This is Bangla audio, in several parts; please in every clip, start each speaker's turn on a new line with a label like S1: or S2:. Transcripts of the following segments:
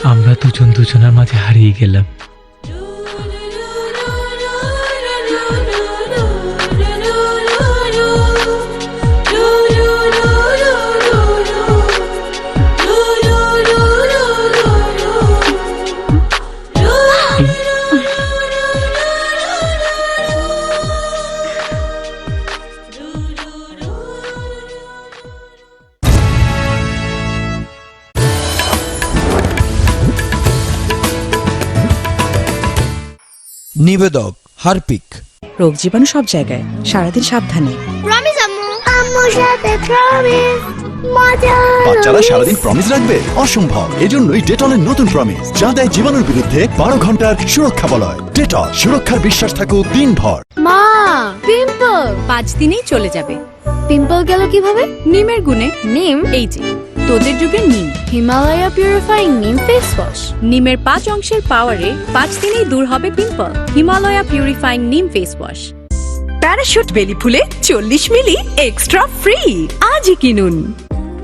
S1: আমরা দুজন দুজনের মাঝে হারিয়ে গেলাম।
S2: নিবেদক হারপিক।
S3: রোগ জীবাণু সব জায়গায়, সারাদিন সাবধানে।
S4: বাচ্চারা সারাদিন প্রমিস রাখবে অসম্ভব। এজন্যই ডেটলের নতুন প্রমিস, যা দেয় জীবাণুর বিরুদ্ধে 12 ঘন্টার সুরক্ষা বলয়। ডেটল, সুরক্ষার বিশ্বাস থাকুক দিনভর।
S5: মা, পিম্পল
S6: 5 দিনেই চলে যাবে।
S5: পিম্পল গেল কিভাবে?
S6: নিমের গুণে।
S5: নিম?
S6: এই যে তোদের যুগের নিম।
S5: হিমালয়া পিউরিফাইং নিম ফেস ওয়াশ।
S6: নিমের 5 অংশের পাওয়ারে 5 দিনেই দূর হবে পিম্পল। হিমালয়া পিউরিফাইং নিম ফেস ওয়াশ।
S3: প্যারাশুট বেলি ফুলে 40 মিলি এক্সট্রা ফ্রি। আজই কিনুন।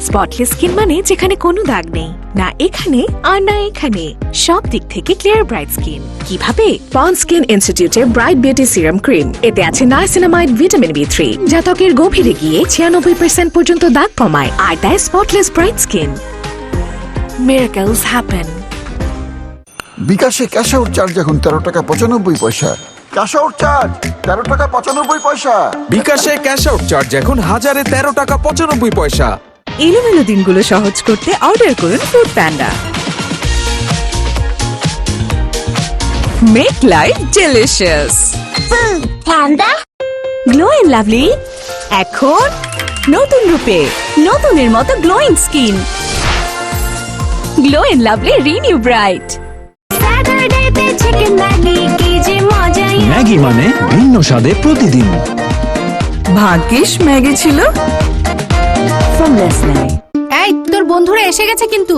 S3: স্পটলেস স্কিন মানে যেখানে কোনো দাগ নেই, না এখানে আর না এখানে, সব দিক থেকে ক্লিয়ার ব্রাইট স্কিন। কিভাবে? পন্ডস স্কিন ইনস্টিটিউটের ব্রাইট বিউটি সিরাম ক্রিম। এতে আছে নাইসিনামাইড, ভিটামিন B3, যা ত্বকের গভীরে গিয়ে 96% পর্যন্ত দাগ কমায় আর দেয় spotless bright skin. Miracles happen.
S7: বিকাশে ক্যাশ আউট চার্জ এখন 13 টাকা 95 পয়সা। ক্যাশ আউট চার্জ 13 টাকা 95 পয়সা।
S8: বিকাশে ক্যাশ আউট চার্জ এখন 13 টাকা 95 পয়সা।
S3: এলোমেলো দিনগুলো সহজ করতে অর্ডার করুন Foodpanda. Make life delicious.
S5: Panda
S3: Glow and Lovely এখন নতুন রূপে, নতুনের মতো glowing skin. Glow and Lovely renew bright.
S5: স্যাটারডেতে চিকেন ম্যাগি, কি যে মজা!
S4: ম্যাগি মানে ভিন্ন স্বাদে প্রতিদিন।
S3: ভাগ্যিস ম্যাগি ছিল ফ্রম নেসলে।
S6: এই তোর বন্ধুরা এসে গেছে কিন্তু।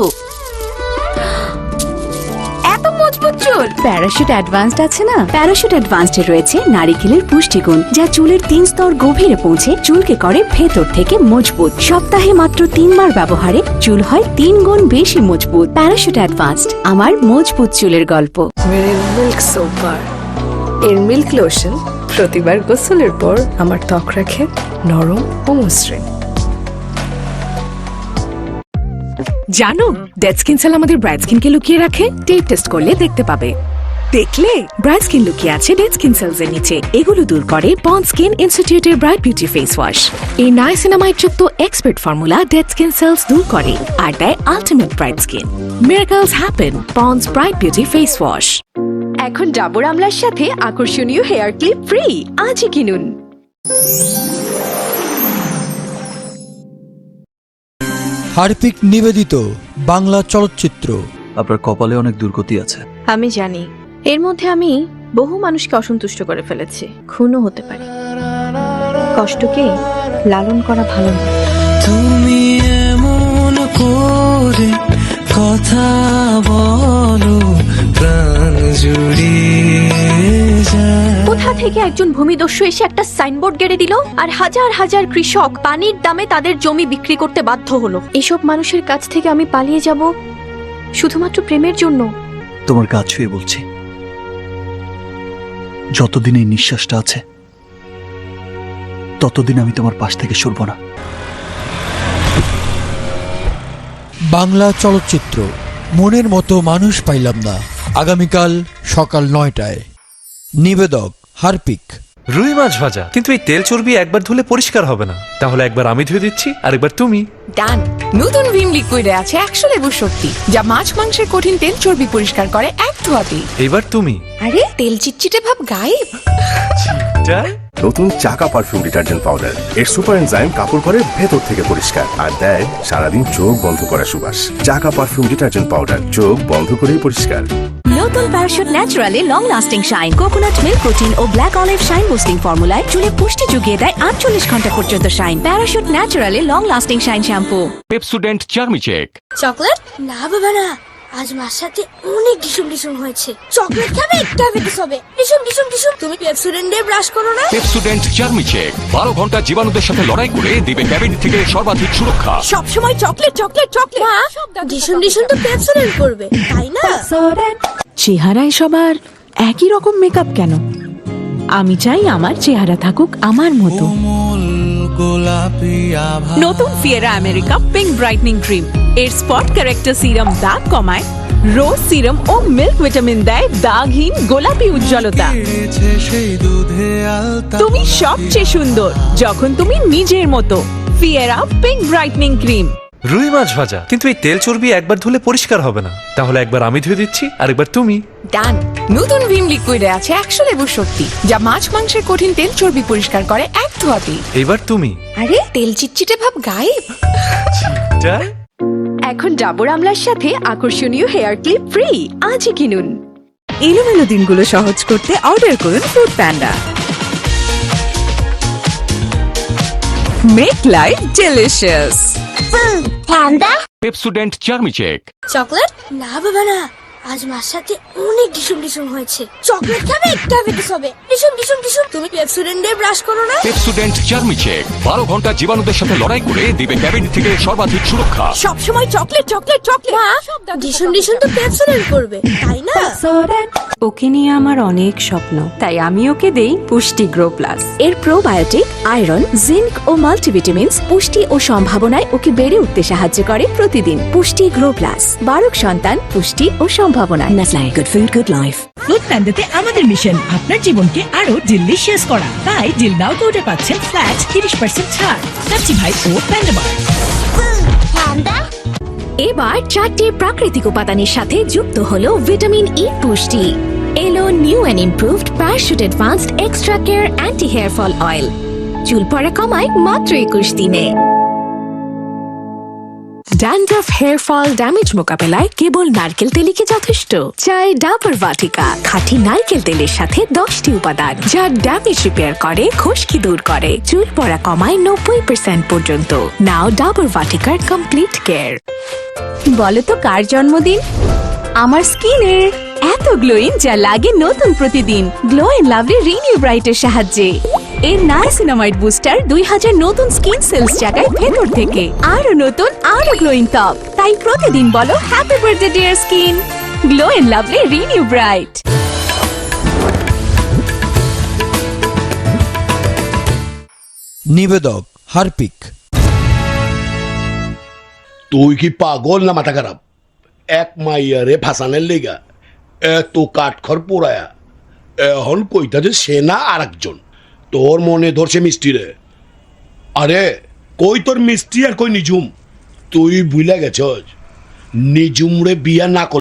S3: এত মজবুত চুল। প্যারাশুট অ্যাডভান্সড আছে না? প্যারাশুট অ্যাডভান্সডে রয়েছে নারিকেলের পুষ্টিগুণ, যা চুলের 3 স্তর গভীরে পৌঁছে চুলকে করে ভেতর থেকে মজবুত। সপ্তাহে মাত্র 3 বার ব্যবহারে চুল হয় 3 গুণ বেশি মজবুত। প্যারাশুট অ্যাডভান্সড, আমার মজবুত চুলের গল্প।
S9: মিল্ক সোপ বার, এর মিল্ক লোশন প্রতিবার গোসলের পর আমার ত্বক রাখে নরম ও মসৃণ।
S3: জানো ডেড স্কিন সেল আমাদের ব্রাইট স্কিনকে লুকিয়ে রাখে। টেপ টেস্ট করলে দেখতে পাবে। দেখলে ব্রাইট স্কিন লুকিয়ে আছে ডেড স্কিন সেলস এর নিচে। এগুলো দূর করে পন্ডস স্কিন ইনস্টিটিউটের ব্রাইট বিউটি ফেস ওয়াশ। এই নাইসিনামাইড যুক্ত expert formula dead skin sales দূর করে আর দেয় ultimate bright skin. Miracles happen, ponds bright beauty face wash. এখন ডাবর আমলার সাথে আকর্ষণীয় হেয়ার ক্লিপ ফ্রি। আজই কিনুন।
S2: হারপিক নিবেদিত বাংলা চলচ্চিত্র।
S4: আপনার কপালে অনেক দুর্গতি আছে।
S5: আমি জানি, এর মধ্যে আমি বহু মানুষকে অসন্তুষ্ট করে ফেলেছি। খুনও হতে পারে। কষ্টকে লালন করা ভালো না।
S10: তুমি এমন করে কথা বলো, প্রাণ জুড়িয়ে যায়।
S5: কোথা থেকে একজন ভূমিদস্যু এসে একটা সাইনবোর্ড গেড়ে দিল আর হাজার হাজার কৃষক পানির দামে তাদের জমি বিক্রি করতে বাধ্য হলো। এসব মানুষের কাছ থেকে আমি পালিয়ে যাব শুধুমাত্র প্রেমের জন্য।
S4: তোমার গা ছুঁয়ে বলছি, যতদিন এই নিঃশ্বাসটা আছে ততদিন আমি তোমার পাশ থেকে সরব না।
S2: বাংলা চলচ্চিত্র মনের মতো মানুষ পাইলাম না, আগামীকাল সকাল 9টায়। নিবেদক হারপিক।
S8: রুই মাছ ভাজা, কিন্তু এই তেল চর্বি একবার ধুলে পরিষ্কার হবে না। তাহলে একবার আমি ধুয়ে দিচ্ছি, আর একবার তুমি।
S3: ডান। নতুন ভিম লিকুইডে আছে 100 লেবুর শক্তি, যা মাছ মাংসের কঠিন তেল চর্বি পরিষ্কার করে এক ধোয়াতেই।
S8: এবার তুমি।
S3: আরে তেল চিটচিটে ভাব গায়েব।
S11: নতুন চাকা পারফিউম ডিটারজেন্ট পাউডার। এর সুপার এনজাইম কাপড় করে ভেতর থেকে পরিষ্কার আর দেয় সারাদিন চোখ বন্ধ করা সুবাস। চাকা পারফিউম ডিটারজেন্ট পাউডার, চোখ বন্ধ করেই পরিষ্কার।
S3: নতুন Parachute naturally long lasting shine, coconut milk protein ও ব্ল্যাক অলিভ শাইন বুস্টিং ফর্মুলায় চুলে পুষ্টি জুগিয়ে দেয় 48 ঘন্টা পর্যন্ত shine. Parachute naturally long lasting shine shampoo.
S12: Pepsodent Germi Check.
S5: Chocolate? না বাবা না,
S12: আজ মার সাথে অনেক ডিসুম ডিসুম হয়েছে। চকলেট খাবে? ডায়াবেটিস হবে। ডিসুম ডিসুম ডিসুম। তুমি পেপসোডেন্ট দিয়ে ব্রাশ করো না?
S13: পেপসোডেন্ট চার্মি চেক 12 ঘন্টা জীবাণুদের সাথে লড়াই করে দিবে ক্যাভিটি থেকে সর্বাধিক সুরক্ষা।
S3: সব সময় চকলেট চকলেট চকলেট।
S12: মা, ডিসুম ডিসুম তো পেপসোডেন্ট করবে, তাই না?
S3: চেহারায় সবার একই রকম মেকআপ কেন? আমি চাই আমার চেহারা থাকুক আমার মতো। নতুন ফিয়েরা আমেরিকা পিঙ্ক ব্রাইটনিং ক্রিম এর স্পট কারেক্টার সিরাম দাগ কমায়, রোজ সিরাম ও মিল্ক ভিটামিন দেয় দাগহীন গোলাপি উজ্জ্বলতা। তুমি সবচেয়ে সুন্দর যখন তুমি নিজের মতো। ফিয়েরা পিঙ্ক ব্রাইটনিং ক্রিম।
S8: রুই মাছ ভাজা, কিন্তু এই তেল চর্বি একবার ধুলে পরিষ্কার হবে না, তাহলে একবার আমি ধুয়ে দিচ্ছি আর একবার তুমি।
S3: ডান। নতুন ভিম লিকুইডে আছে 100 লেবুর শক্তি, যা মাছ মাংসের কঠিন তেল চর্বি পরিষ্কার করে এক ধোয়াতেই।
S8: এবার তুমি।
S3: আরে তেল চিটচিটে ভাব গায়েব।
S5: এখন ডাবর আমলার সাথে আকর্ষণীয় হেয়ার ক্লিপ ফ্রি। আজই কিনুন।
S3: এলোমেলো দিনগুলো সহজ করতে অর্ডার করুন Foodpanda. Make life delicious.
S12: ঠান্ডা?
S13: Pepsodent Germi Check.
S12: চকলেট? না বাবা না, আজ মার সাথে অনেক ডিসুম ডিসুম হয়েছে। চকলেট খাবে? ডায়াবেটিস হবে। ডিসুম ডিসুম ডিসুম। তুমি পেপসোডেন্ট দিয়ে ব্রাশ করো না?
S13: পেপসোডেন্ট চার্মি চেক 12 ঘন্টা জীবাণুদের সাথে লড়াই করে দিবে ক্যাভিটি থেকে সর্বাধিক সুরক্ষা।
S3: সব সময় চকলেট চকলেট চকলেট।
S12: মা, ডিসুম ডিসুম তো পেপসোডেন্ট করবে, তাই না?
S6: ওকে নিয়ে আমার অনেক স্বপ্ন, তাই আমি ওকে দেই পুষ্টি গ্রো প্লাস।
S3: এর প্রোবায়োটিক, আয়রন, জিঙ্ক ও মাল্টিভিটামিনস পুষ্টি ও সম্ভাবনায় ওকে বেড়ে উঠতে সাহায্য করে প্রতিদিন। পুষ্টি গ্রো প্লাস, বারক সন্তান, পুষ্টি ও সম্ভাবনা। Nestle good food good life.
S14: Food প্যান্ডাতে আমাদের মিশন আপনার জীবনকে আরো ডিলিশিয়াস করা। তাই ডিল নাও কোডে পাচ্ছেন ফ্ল্যাট 30% ছাড়। কাচ্চি ভাই ও প্যান্ডা বার।
S3: এবার 4টি প্রাকৃতিক উপাদানের সাথে যুক্ত হলো ভিটামিন ই পুষ্টি। এলো new and improved Parachute advanced extra care anti hair fall oil. চুল পড়া কমায় মাত্র 21 দিনে। ড্যান্ড্রফ, হেয়ার ফল, ড্যামেজ মোকাবেলায় কেবল নারকেল তেলই কি যথেষ্ট? চাই ডাবর বাটিকা, খাঁটি নারকেল তেলের সাথে 10টি উপাদান, যা ড্যামেজ রিপেয়ার করে, খুশকি দূর করে, চুল পড়া কমায় 90% পর্যন্ত। নাও ডাবর বাটিকার কমপ্লিট কেয়ার।
S6: বলো তো কার জন্মদিন? আমার স্কিনের। এত গ্লোয়িং যা লাগে নতুন প্রতিদিন। গ্লো এন্ড লাভলি রিনিউ ব্রাইটের সাহায্যে। এর নাইসিনামাইড বুস্টার 2000 নতুন স্কিন সেলস জাগায় ভেতর থেকে। আরো নতুন, আরো গ্লোয়িং ত্বক। তাই প্রতিদিন বলো happy birthday dear skin. Glow and Lovely renew bright.
S2: নিবেদক হারপিক।
S15: তুই কি পাগল না মাথা খারাপ? এক মাইয়ারে ফাঁসানের লেগা এত কাঠখড় পোড়ায়া এখন কইতা যে সে না আর একজন। তোর মনে ধরছে মিষ্টি রে। আরে কই তোর মিষ্টি আর কই নিজুম? তুই ভুলে গেছস নিজুম রে বিয়া না